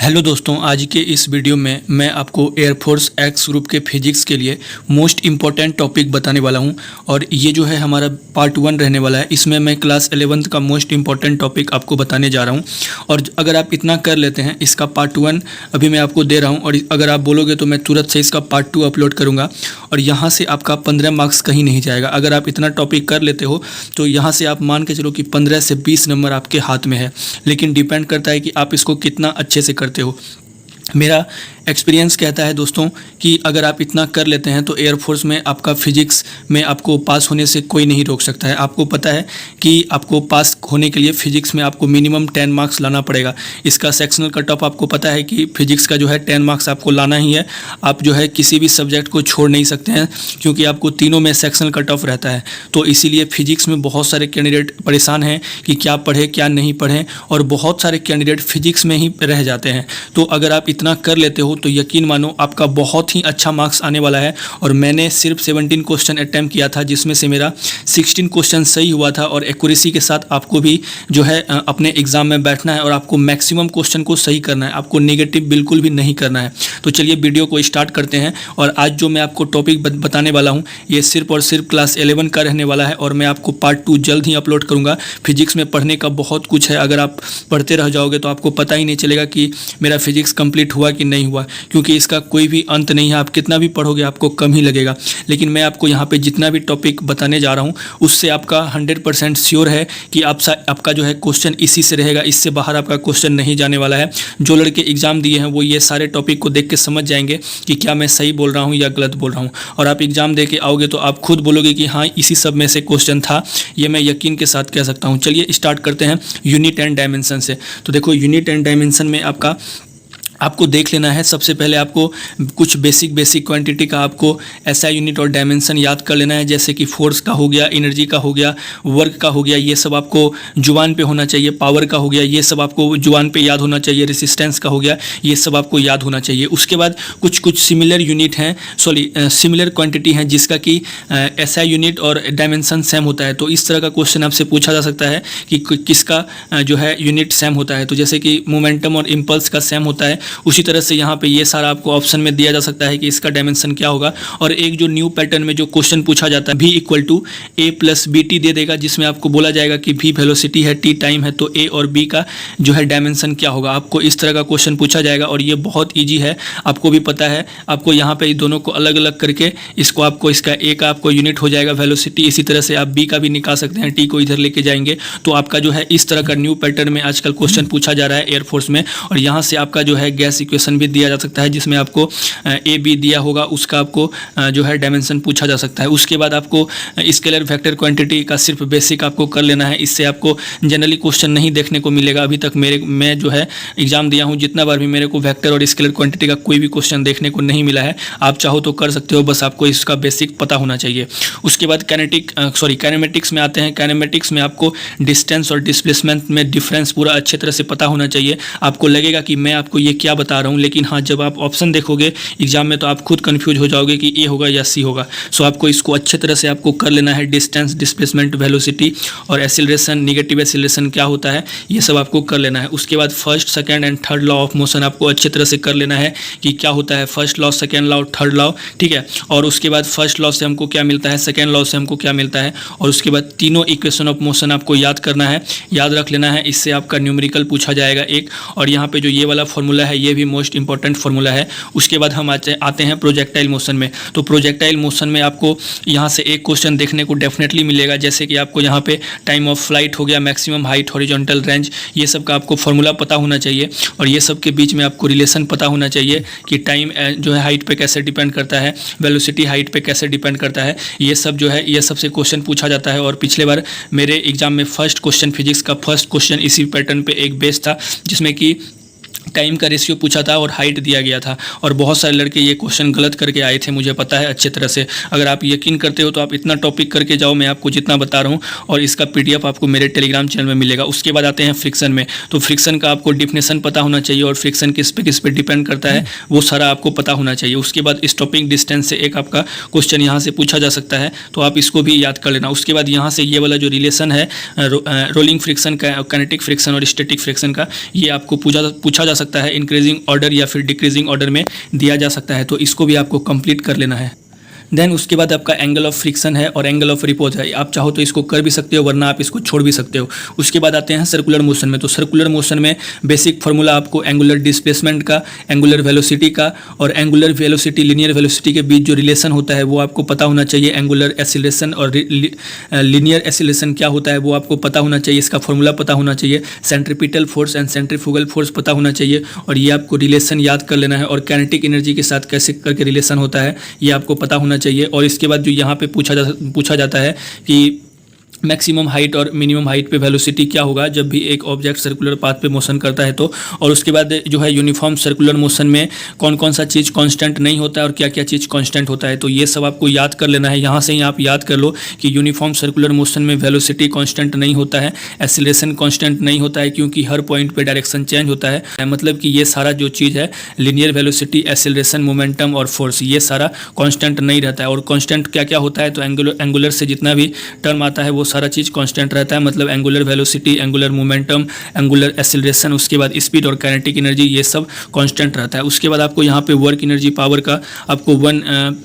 Hello दोस्तों, आज के इस वीडियो में मैं आपको एयरफोर्स एक्स ग्रुप के फिजिक्स के लिए मोस्ट इम्पॉर्टेंट टॉपिक बताने वाला हूं। और ये जो है हमारा पार्ट 1 रहने वाला है। इसमें मैं क्लास 11th का मोस्ट इम्पॉर्टेंट टॉपिक आपको बताने जा रहा हूं। और अगर आप इतना कर लेते हैं, इसका पार्ट 1 अभी मैं आपको दे रहा हूं, और अगर आप बोलोगे तो मैं तुरंत से इसका पार्ट 2 अपलोड करूँगा। और यहाँ से आपका 15 मार्क्स कहीं नहीं जाएगा। अगर आप इतना टॉपिक कर लेते हो तो यहाँ से आप मान के चलो कि 15 से 20 नंबर आपके हाथ में है। लेकिन डिपेंड करता है कि आप इसको कितना अच्छे से करते हो। मेरा एक्सपीरियंस कहता है दोस्तों कि अगर आप इतना कर लेते हैं तो एयरफोर्स में आपका फिजिक्स में आपको पास होने से कोई नहीं रोक सकता है। आपको पता है कि आपको पास होने के लिए फिजिक्स में आपको मिनिमम 10 मार्क्स लाना पड़ेगा। इसका सेक्शनल कट ऑफ आपको पता है कि फिजिक्स का जो है 10 मार्क्स आपको लाना ही है। आप जो है किसी भी सब्जेक्ट को छोड़ नहीं सकते हैं, क्योंकि आपको तीनों में सेक्शनल कट ऑफ रहता है। तो इसीलिए फिजिक्स में बहुत सारे कैंडिडेट परेशान हैं कि क्या पढ़े क्या नहीं पढ़ें, और बहुत सारे कैंडिडेट फिजिक्स में ही रह जाते हैं। तो अगर आप इतना कर लेते हो तो यकीन मानो आपका बहुत ही अच्छा मार्क्स आने वाला है। और मैंने सिर्फ 17 क्वेश्चन अटैम्प्ट किया था, जिसमें से मेरा 16 क्वेश्चन सही हुआ था। और एक्यूरेसी के साथ आपको भी जो है अपने एग्जाम में बैठना है, और आपको मैक्सिमम क्वेश्चन को सही करना है। आपको नेगेटिव बिल्कुल भी नहीं करना है। तो चलिए वीडियो को स्टार्ट करते हैं। और आज जो मैं आपको टॉपिक बताने वाला हूँ ये सिर्फ और सिर्फ क्लास 11 का रहने वाला है। और मैं आपको पार्ट 2 जल्द ही अपलोड करूँगा। फिजिक्स में पढ़ने का बहुत कुछ है। अगर आप पढ़ते रह जाओगे तो आपको पता ही नहीं चलेगा कि मेरा फिजिक्स कंप्लीट हुआ कि नहीं हुआ, क्योंकि इसका कोई भी अंत नहीं है। आप कितना भी पढ़ोगे आपको कम ही लगेगा। लेकिन मैं आपको यहाँ पे जितना भी टॉपिक बताने जा रहा हूँ उससे आपका 100% श्योर है कि आपका जो है क्वेश्चन इसी से रहेगा। इससे बाहर आपका क्वेश्चन नहीं जाने वाला है। जो लड़के एग्जाम दिए हैं वो ये सारे टॉपिक को देख के समझ जाएंगे कि क्या मैं सही बोल रहा हूँ या गलत बोल रहा हूँ। और आप एग्जाम दे के आओगे तो आप खुद बोलोगे कि हाँ, इसी सब में से क्वेश्चन था। ये मैं यकीन के साथ कह सकता हूँ। चलिए स्टार्ट करते हैं यूनिट एंड डायमेंशन से। तो देखो, यूनिट एंड डायमेंशन में आपको देख लेना है। सबसे पहले आपको कुछ बेसिक क्वांटिटी का आपको ऐसा यूनिट और डायमेंशन याद कर लेना है, जैसे कि फोर्स का हो गया, एनर्जी का हो गया, वर्क का हो गया। ये सब आपको जुबान पे होना चाहिए। पावर का हो गया, ये सब आपको जुबान पे याद होना चाहिए। रेसिस्टेंस का हो गया, ये सब आपको याद होना चाहिए। उसके बाद कुछ सिमिलर यूनिट हैं, सिमिलर क्वांटिटी हैं जिसका कि ऐसा यूनिट और डायमेंशन सेम होता है। तो इस तरह का क्वेश्चन आपसे पूछा जा सकता है कि किसका जो है यूनिट सेम होता है। तो जैसे कि मोमेंटम और इम्पल्स का सेम होता है, उसी तरह से यहाँ पे ये सारा आपको ऑप्शन में दिया जा सकता है कि इसका डायमेंशन क्या होगा। और एक जो न्यू पैटर्न में जो क्वेश्चन पूछा जाता है, v = a + bt दे देगा, जिसमें आपको बोला जाएगा कि v वेलोसिटी है, t टाइम है, तो a और b का जो है डायमेंशन क्या होगा। आपको इस तरह का क्वेश्चन पूछा जाएगा। और ये बहुत ईजी है, आपको भी पता है। आपको यहाँ पे दोनों को अलग अलग करके इसका a का आपको यूनिट हो जाएगा वेलोसिटी। इसी तरह से आप b का भी निकाल सकते हैं, t को इधर लेके जाएंगे तो आपका जो है इस तरह का न्यू पैटर्न में आजकल क्वेश्चन पूछा जा रहा है एयरफोर्स में। और यहाँ से आपका जो है गैस इक्वेशन भी दिया जा सकता है, जिसमें आपको ए बी दिया होगा, उसका आपको जो है डायमेंशन पूछा जा सकता है। उसके बाद आपको स्केलर वेक्टर क्वांटिटी का सिर्फ बेसिक आपको कर लेना है। इससे आपको जनरली क्वेश्चन नहीं देखने को मिलेगा। अभी तक मैं जो है एग्जाम दिया हूँ, जितना बार भी मेरे को वेक्टर और स्केलर क्वांटिटी का कोई भी क्वेश्चन देखने को नहीं मिला है। आप चाहो तो कर सकते हो, बस आपको इसका बेसिक पता होना चाहिए। उसके बाद काइनेमेटिक्स में आते हैं। काइनेमेटिक्स में आपको डिस्टेंस और डिस्प्लेसमेंट में डिफरेंस पूरा अच्छे तरह से पता होना चाहिए। आपको लगेगा कि मैं आपको ये क्या बता रहा हूँ, लेकिन हाँ, जब आप ऑप्शन देखोगे एग्जाम में तो आप खुद कंफ्यूज हो जाओगे कि ए होगा या सी होगा। सो आपको इसको अच्छे तरह से आपको कर लेना है। डिस्टेंस, डिस्प्लेसमेंट, वेलोसिटी और एक्सीलरेशन, नेगेटिव एक्सीलरेशन क्या होता है, ये सब आपको कर लेना है। उसके बाद first, second and third law of motion आपको अच्छे तरह से कर लेना है कि क्या होता है first law, second law, third law, ठीक है। और उसके बाद फर्स्ट लॉ से हमको क्या मिलता है, सेकंड लॉ से हमको क्या मिलता है। और उसके बाद तीनों इक्वेशन ऑफ मोशन आपको याद करना है, याद रख लेना है। इससे आपका न्यूमेरिकल पूछा जाएगा एक। और यहाँ पे जो ये वाला फॉर्मूला है ये भी मोस्ट इंपॉर्टेंट फॉर्मूला है। उसके बाद हम आते हैं प्रोजेक्टाइल मोशन में। तो प्रोजेक्टाइल मोशन में आपको यहाँ से एक क्वेश्चन देखने को डेफिनेटली मिलेगा, जैसे कि आपको यहाँ पे टाइम ऑफ फ्लाइट हो गया, मैक्सिमम हाइट, हॉरिजॉन्टल रेंज, ये सब का आपको फॉर्मूला पता होना चाहिए। और ये सब के बीच में आपको रिलेशन पता होना चाहिए कि टाइम जो है हाइट पे कैसे डिपेंड करता है, वेलोसिटी हाइट पे कैसे डिपेंड करता है। ये सब जो है ये सबसे क्वेश्चन पूछा जाता है। और पिछले बार मेरे एग्जाम में फर्स्ट क्वेश्चन, फिजिक्स का फर्स्ट क्वेश्चन इसी पैटर्न पे एक बेस था, जिसमें कि टाइम का रेशियो पूछा था और हाइट दिया गया था। और बहुत सारे लड़के ये क्वेश्चन गलत करके आए थे, मुझे पता है अच्छे तरह से। अगर आप यकीन करते हो तो आप इतना टॉपिक करके जाओ, मैं आपको जितना बता रहा हूँ। और इसका PDF आपको मेरे टेलीग्राम चैनल में मिलेगा। उसके बाद आते हैं फ्रिक्शन में। तो फ्रिक्शन का आपको डिफिनेशन पता होना चाहिए, और फ्रिक्शन किस पे डिपेंड करता है वो सारा आपको पता होना चाहिए। उसके बाद स्टॉपिंग डिस्टेंस से एक आपका क्वेश्चन यहाँ से पूछा जा सकता है, तो आप इसको भी याद कर लेना। उसके बाद यहाँ से ये वाला जो रिलेशन है रोलिंग फ्रिक्शन का, काइनेटिक फ्रिक्शन और स्टैटिक फ्रिक्शन का, ये आपको पूछा पूछा जा सकता है, इंक्रीजिंग ऑर्डर या फिर डिक्रीजिंग ऑर्डर में दिया जा सकता है, तो इसको भी आपको कंप्लीट कर लेना है। देन उसके बाद आपका एंगल ऑफ फ्रिक्शन है और एंगल ऑफ रिपोज है। आप चाहो तो इसको कर भी सकते हो, वरना आप इसको छोड़ भी सकते हो। उसके बाद आते हैं सर्कुलर मोशन में। तो सर्कुलर मोशन में बेसिक फार्मूला आपको एंगुलर डिस्प्लेसमेंट का, एंगुलर वेलोसिटी का और एंगुलर वेलोसिटी लीनियर वेलोसिटी के बीच जो रिलेशन होता है वो आपको पता होना चाहिए। एंगुलर एक्सीलरेशन और लीनियर एक्सीलरेशन क्या होता है वो आपको पता होना चाहिए, इसका फॉर्मूला पता होना चाहिए। Centripetal force and centrifugal force पता होना चाहिए और ये आपको रिलेशन याद कर लेना है। और काइनेटिक एनर्जी के साथ कैसे करके रिलेशन होता है ये आपको पता होना चाहिए। और इसके बाद जो यहाँ पे पूछा जाता है कि मैक्सिमम हाइट और मिनिमम हाइट पे वेलोसिटी क्या होगा जब भी एक ऑब्जेक्ट सर्कुलर पाथ पे मोशन करता है तो। और उसके बाद जो है यूनिफॉर्म सर्कुलर मोशन में कौन कौन सा चीज़ कांस्टेंट नहीं होता है और क्या क्या चीज़ कांस्टेंट होता है, तो ये सब आपको याद कर लेना है। यहाँ से ही आप याद कर लो कि यूनिफॉर्म सर्कुलर मोशन में वेलोसिटी कांस्टेंट नहीं होता है, एक्सीलरेशन कांस्टेंट नहीं होता है क्योंकि हर पॉइंट पे डायरेक्शन चेंज होता है। मतलब कि ये सारा जो चीज़ है लीनियर वेलोसिटी, एक्सीलरेशन, मोमेंटम और फोर्स, ये सारा कांस्टेंट नहीं रहता है। और कांस्टेंट क्या क्या होता है, तो एंगुलर से जितना भी टर्म आता है वो सारा चीज़ कांस्टेंट रहता है। मतलब angular velocity, angular momentum, angular acceleration, उसके बाद स्पीड और काइनेटिक एनर्जी, ये सब कांस्टेंट रहता है। उसके बाद आपको यहाँ पे वर्क एनर्जी पावर का आपको 1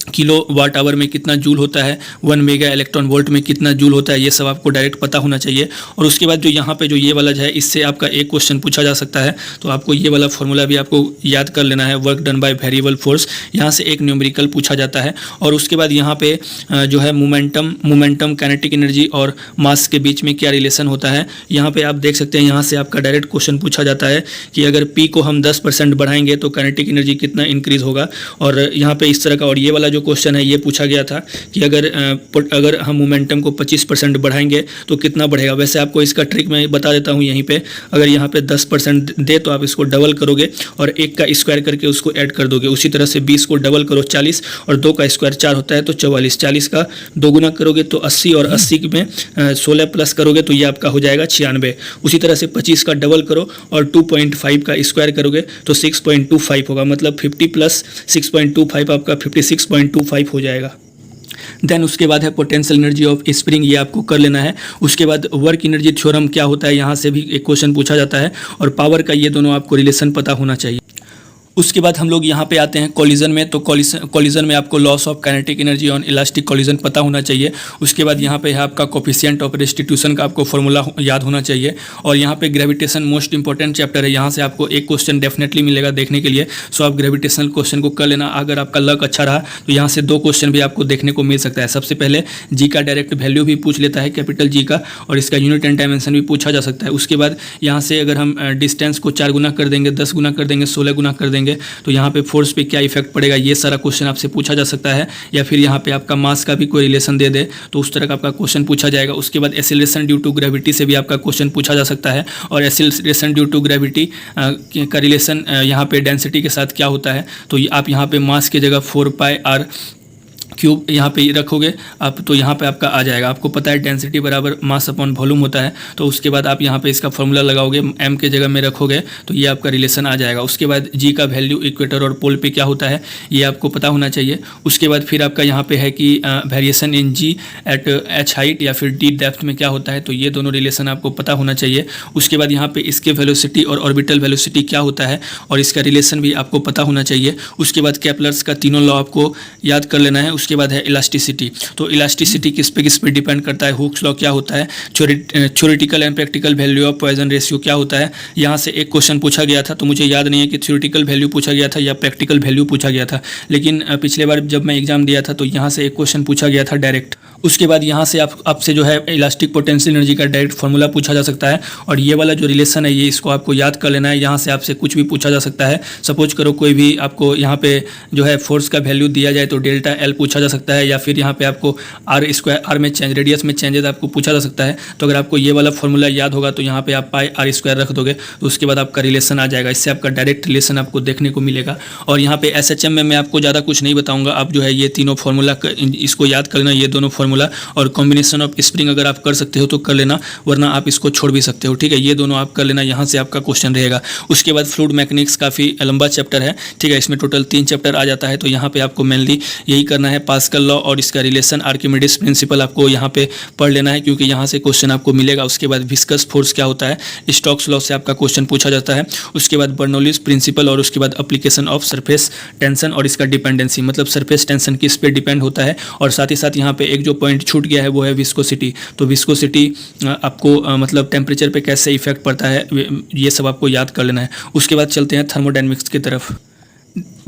किलो वाट आवर में कितना जूल होता है, 1 मेगा इलेक्ट्रॉन वोल्ट में कितना जूल होता है, ये सब आपको डायरेक्ट पता होना चाहिए। और उसके बाद जो यहाँ पे जो ये वाला है इससे आपका एक क्वेश्चन पूछा जा सकता है, तो आपको ये वाला फॉर्मूला भी आपको याद कर लेना है। Work done by variable force, यहाँ से एक न्यूमेरिकल पूछा जाता है। और उसके बाद यहाँ पे जो है मोमेंटम, काइनेटिक एनर्जी और मास के बीच में क्या रिलेशन होता है, यहाँ पे आप देख सकते हैं। यहाँ से आपका डायरेक्ट क्वेश्चन पूछा जाता है कि अगर P को हम 10% बढ़ाएंगे तो काइनेटिक एनर्जी कितना इंक्रीज होगा। और यहाँ पे इस तरह का, और ये वाला जो क्वेश्चन है ये पूछा गया था कि अगर हम मोमेंटम को 25% बढ़ाएंगे तो कितना बढ़ेगा। वैसे आपको इसका ट्रिक मैं बता देता हूँ यहीं पे। अगर यहाँ पे 10% दे तो आप इसको डबल करोगे और 1 का स्क्वायर करके उसको ऐड कर दोगे। उसी तरह से 20 को डबल करो 40 और 2 का स्क्वायर 4 होता है तो 44, 40 का 2 गुना करोगे तो 80 और 80 में 16 प्लस करोगे तो ये आपका हो जाएगा 96। उसी तरह से 25 का डबल करो और 2.5 का स्क्वायर करोगे तो 6.25 होगा। मतलब 50 प्लस 6.25 आपका 56.25 हो जाएगा। देन उसके बाद है पोटेंशियल एनर्जी ऑफ स्प्रिंग, ये आपको कर लेना है। उसके बाद वर्क एनर्जी थ्योरम क्या होता है, यहाँ से भी एक क्वेश्चन पूछा जाता है। और पावर का ये दोनों आपको रिलेशन पता होना चाहिए। उसके बाद हम लोग यहाँ पे आते हैं कॉलिजन में। तो कॉलिजन में आपको loss of kinetic energy on elastic collision पता होना चाहिए। उसके बाद यहाँ पे है आपका कोफिशिएंट ऑफ रेस्टिट्यूशन का आपको फॉर्मूला याद होना चाहिए। और यहाँ पे ग्रेविटेशन मोस्ट इंपॉर्टेंट चैप्टर है, यहाँ से आपको एक क्वेश्चन डेफिनेटली मिलेगा देखने के लिए। सो आप ग्रेविटेशनल क्वेश्चन को कर लेना। अगर आपका लक अच्छा रहा तो यहाँ से 2 क्वेश्चन भी आपको देखने को मिल सकता है। सबसे पहले जी का डायरेक्ट वैल्यू भी पूछ लेता है, कैपिटल जी का, और इसका यूनिट एंड डायमेंशन भी पूछा जा सकता है। उसके बाद यहाँ से अगर हम डिस्टेंस को 4 गुना कर देंगे, 10 गुना कर देंगे, 16 गुना कर देंगे तो यहाँ पे फोर्स पे क्या इफेक्ट पड़ेगा, ये सारा क्वेश्चन आपसे पूछा जा सकता है। या फिर यहाँ पे आपका मास का भी कोई रिलेशन दे दे तो उस तरह का आपका क्वेश्चन पूछा जाएगा। उसके बाद एक्सीलरेशन ड्यू टू ग्रेविटी से भी आपका क्वेश्चन पूछा जा सकता है। और एक्सीलरेशन ड्यू टू ग्रेविटी का रिलेशन यहाँ पे डेंसिटी के साथ क्या होता है, तो आप यहाँ पे मास की जगह 4πr क्यूब यहाँ पे रखोगे आप, तो यहाँ पे आपका आ जाएगा। आपको पता है डेंसिटी बराबर मास अपॉन वॉल्यूम होता है। तो उसके बाद आप यहाँ पे इसका फॉर्मूला लगाओगे, m के जगह में रखोगे तो ये आपका रिलेशन आ जाएगा। उसके बाद g का वैल्यू इक्वेटर और पोल पे क्या होता है ये आपको पता होना चाहिए। उसके बाद फिर आपका यहाँ पे है कि variation in g at h height या फिर d डेप्थ में क्या होता है, तो ये दोनों रिलेशन आपको पता होना चाहिए। उसके बाद यहाँ पे इसके वेलोसिटी और ऑर्बिटल वेलोसिटी क्या होता है और इसका रिलेशन भी आपको पता होना चाहिए। उसके बाद केपलर्स का तीनों लॉ आपको याद कर लेना है। उसके बाद है इलास्टिसिटी। तो इलास्टिसिटी किस पे डिपेंड करता है, हुक्स लॉ क्या होता है, theoretical and practical value of Poisson ratio क्या होता है। यहाँ से एक क्वेश्चन पूछा गया था, तो मुझे याद नहीं है कि थ्योरेटिकल वैल्यू पूछा गया था या प्रैक्टिकल वैल्यू पूछा गया था, लेकिन पिछले बार जब मैं एग्जाम दिया था तो यहाँ से एक क्वेश्चन पूछा गया था डायरेक्ट। उसके बाद यहाँ से आपसे जो है इलास्टिक पोटेंशियल एनर्जी का डायरेक्ट फार्मूला पूछा जा सकता है। और ये वाला जो रिलेशन है ये इसको आपको याद कर लेना है। यहाँ से आपसे कुछ भी पूछा जा सकता है। सपोज करो कोई भी आपको यहाँ पे जो है फोर्स का वैल्यू दिया जाए तो डेल्टा एल पूछा जा सकता है, या फिर यहाँ पे आपको आर में चेंज, रेडियस में चेंजेस आपको पूछा जा सकता है। तो अगर आपको ये वाला फॉर्मूला याद होगा तो यहाँ पे आप पाई आर स्क्वायर रख दोगे तो उसके बाद आपका रिलेशन आ जाएगा। इससे आपका डायरेक्ट रिलेशन आपको देखने को मिलेगा। और यहाँ पे एसएचएम में मैं आपको ज़्यादा कुछ नहीं बताऊँगा। आप जो है ये तीनों फार्मूला इसको याद कर लेना, ये दोनों फार्मूला, और कॉम्बिनेशन ऑफ स्प्रिंग अगर आप कर सकते हो तो कर लेना, वरना आप इसको छोड़ भी सकते हो। ठीक है, ये दोनों आप कर लेना, यहाँ से आपका क्वेश्चन रहेगा। उसके बाद फ्लूइड मैकेनिक्स काफ़ी लंबा चैप्टर है। ठीक है, इसमें टोटल 3 चैप्टर आ जाता है। तो यहाँ पे आपको मेनली यही करना है है पास्कल लॉ और इसका रिलेशन, आर्किमिडीज प्रिंसिपल आपको यहाँ पे पढ़ लेना है, क्योंकि यहाँ से क्वेश्चन आपको मिलेगा। उसके बाद विस्कस फोर्स क्या होता है, स्टोक्स लॉ से आपका क्वेश्चन पूछा जाता है। उसके बाद बर्नौलीज प्रिंसिपल और उसके बाद एप्लीकेशन ऑफ सरफेस टेंशन और इसका डिपेंडेंसी, मतलब सरफेस टेंशन किस पे डिपेंड होता है। और साथ ही साथ यहाँ पे एक जो पॉइंट छूट गया है वो है विस्कोसिटी। तो विस्कोसिटी आपको मतलब टेम्परेचर पे कैसे इफेक्ट पड़ता है, ये सब आपको याद कर लेना है। उसके बाद चलते हैं थर्मोडायनेमिक्स की तरफ।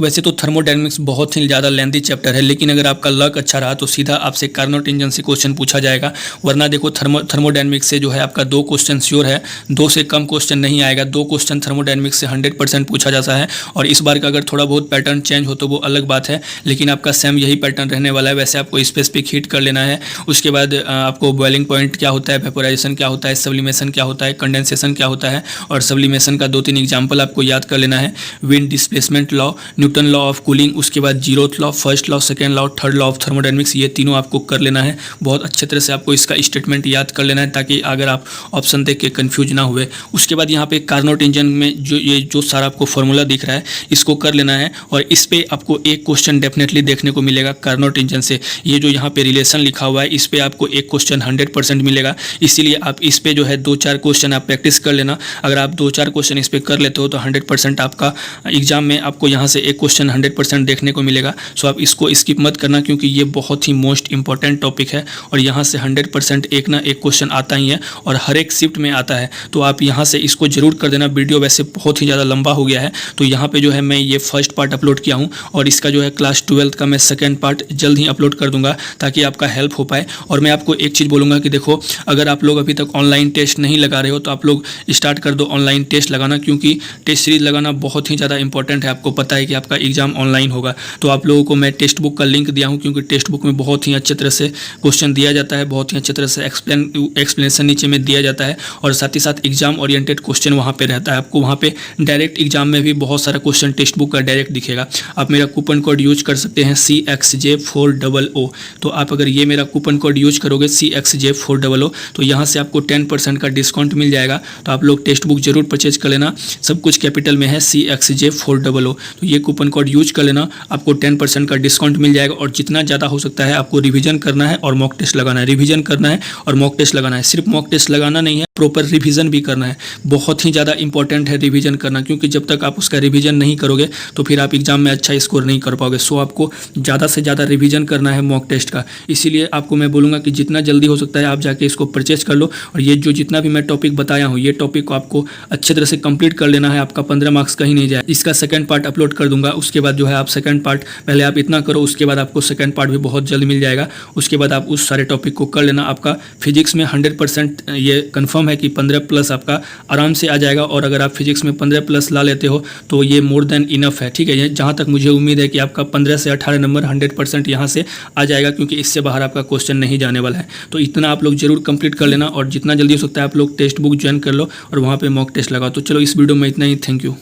वैसे तो थर्मोडायनेमिक्स बहुत ही ज़्यादा लेंथी चैप्टर है, लेकिन अगर आपका लक अच्छा रहा तो सीधा आपसे कार्नोट इंजन से क्वेश्चन पूछा जाएगा। वरना देखो थर्मोडायनेमिक्स से जो है आपका 2 क्वेश्चन श्योर है, 2 से कम क्वेश्चन नहीं आएगा। 2 क्वेश्चन थर्मोडायनेमिक्स से 100% पूछा जाता है। और इस बार का अगर थोड़ा बहुत पैटर्न चेंज हो तो वो अलग बात है, लेकिन आपका सेम यही पैटर्न रहने वाला है। वैसे आपको स्पेसिफिक हीट कर लेना है। उसके बाद आपको बॉइलिंग पॉइंट क्या होता है, वेपोराइजेशन क्या होता है, सब्लिमेशन क्या होता है, कंडेंसेशन क्या होता है, और सब्लिमेशन का 2-3 एग्जाम्पल आपको याद कर लेना है। Wind displacement law, Newton law of cooling, उसके बाद zeroth law, first law, second law, third law of thermodynamics, ये तीनों आपको कर लेना है। बहुत अच्छे तरह से आपको इसका स्टेटमेंट याद कर लेना है, ताकि अगर आप ऑप्शन देख के कंफ्यूज ना हुए। उसके बाद यहाँ पे कार्नोट इंजन में जो सारा आपको फॉर्मूला दिख रहा है इसको कर लेना है। और इस पे आपको एक क्वेश्चन डेफिनेटली देखने को मिलेगा कार्नोट इंजन से। ये जो यहाँ पे रिलेशन लिखा हुआ है इस पे आपको एक क्वेश्चन 100% मिलेगा। इसीलिए आप इस पे जो है 2-4 क्वेश्चन आप प्रैक्टिस कर लेना। अगर आप 2-4 क्वेश्चन इस पे कर लेते हो तो 100% आपका एग्जाम में आपको यहाँ से एक क्वेश्चन 100% देखने को मिलेगा। सो आप इसको स्किप मत करना, क्योंकि ये बहुत ही मोस्ट इंपॉर्टेंट टॉपिक है और यहाँ से 100% एक ना एक क्वेश्चन आता ही है और हर एक शिफ्ट में आता है। तो आप यहाँ से इसको जरूर कर देना। वीडियो वैसे बहुत ही ज़्यादा लंबा हो गया है, तो यहाँ पे जो है मैं ये फर्स्ट पार्ट अपलोड किया हूँ और इसका जो है क्लास 12th का मैं सेकेंड पार्ट जल्द ही अपलोड कर दूंगा, ताकि आपका हेल्प हो पाए। और मैं आपको एक चीज़ बोलूँगा कि देखो, अगर आप लोग अभी तक ऑनलाइन टेस्ट नहीं लगा रहे हो तो आप लोग स्टार्ट कर दो ऑनलाइन टेस्ट लगाना, क्योंकि टेस्ट सीरीज लगाना बहुत ही ज़्यादा इंपॉर्टेंट है। आपको पता है कि आपका एग्जाम ऑनलाइन होगा। तो आप लोगों को मैं टेक्स्ट बुक का लिंक दिया हूं, क्योंकि टेक्स्ट बुक में बहुत ही अच्छे तरह से क्वेश्चन दिया जाता है, बहुत ही अच्छे तरह से एक्सप्लेनेशन नीचे में दिया जाता है। और साथ ही साथ एग्जाम ओरिएंटेड क्वेश्चन वहां पे रहता है। आपको वहां पे डायरेक्ट एग्जाम में भी बहुत सारा क्वेश्चन टेक्स्ट बुक का डायरेक्ट दिखेगा। आप मेरा कूपन कोड यूज कर सकते हैं CXJ400। तो आप अगर ये मेरा कूपन कोड यूज करोगे CXJ400 तो यहाँ से आपको 10% का डिस्काउंट मिल जाएगा। तो आप लोग टेक्स्ट बुक जरूर परचेज कर लेना। सब कुछ कैपिटल में है, CXJ400। तो ये कूपन कोड यूज कर लेना, आपको 10% का डिस्काउंट मिल जाएगा। और जितना ज़्यादा हो सकता है आपको रिवीजन करना है और मॉक टेस्ट लगाना है। रिवीजन करना है और मॉक टेस्ट लगाना है। सिर्फ मॉक टेस्ट लगाना नहीं है, प्रॉपर रिवीजन भी करना है। बहुत ही ज़्यादा इंपॉर्टेंट है रिवीजन करना, क्योंकि जब तक आप उसका रिवीजन नहीं करोगे तो फिर आप एग्जाम में अच्छा स्कोर नहीं कर पाओगे। सो आपको ज़्यादा से ज़्यादा रिवीजन करना है मॉक टेस्ट का। इसीलिए आपको मैं बोलूँगा कि जितना जल्दी हो सकता है आप जाके इसको परचेज कर लो। और ये जो जितना भी मैं टॉपिक बताया हूँ, ये टॉपिक को आपको अच्छे तरह से कंप्लीट कर लेना है। आपका 15 मार्क्स कहीं नहीं जाए। इसका सेकंड पार्ट अपलोड कर दूंगा। उसके बाद जो है आप सेकंड पार्ट पहले आप इतना करो, उसके बाद आपको सेकंड पार्ट भी बहुत जल्द मिल जाएगा। उसके बाद आप उस सारे टॉपिक को कर लेना। आपका फिजिक्स में 100% ये कंफर्म है कि 15+ आपका आराम से आ जाएगा। और अगर आप फिजिक्स में 15+ ला लेते हो तो ये मोर देन इनफ है। ठीक है, जहाँ तक मुझे उम्मीद है कि आपका 15 से 18 नंबर 100% यहाँ से आ जाएगा, क्योंकि इससे बाहर आपका क्वेश्चन नहीं जाने वाला है। तो इतना आप लोग जरूर कंप्लीट कर लेना और जितना जल्दी हो सकता है आप लोग टेक्स्ट बुक ज्वाइन कर लो और वहाँ पे मॉक टेस्ट लगाओ। तो चलो इस वीडियो में इतना ही। Thank you.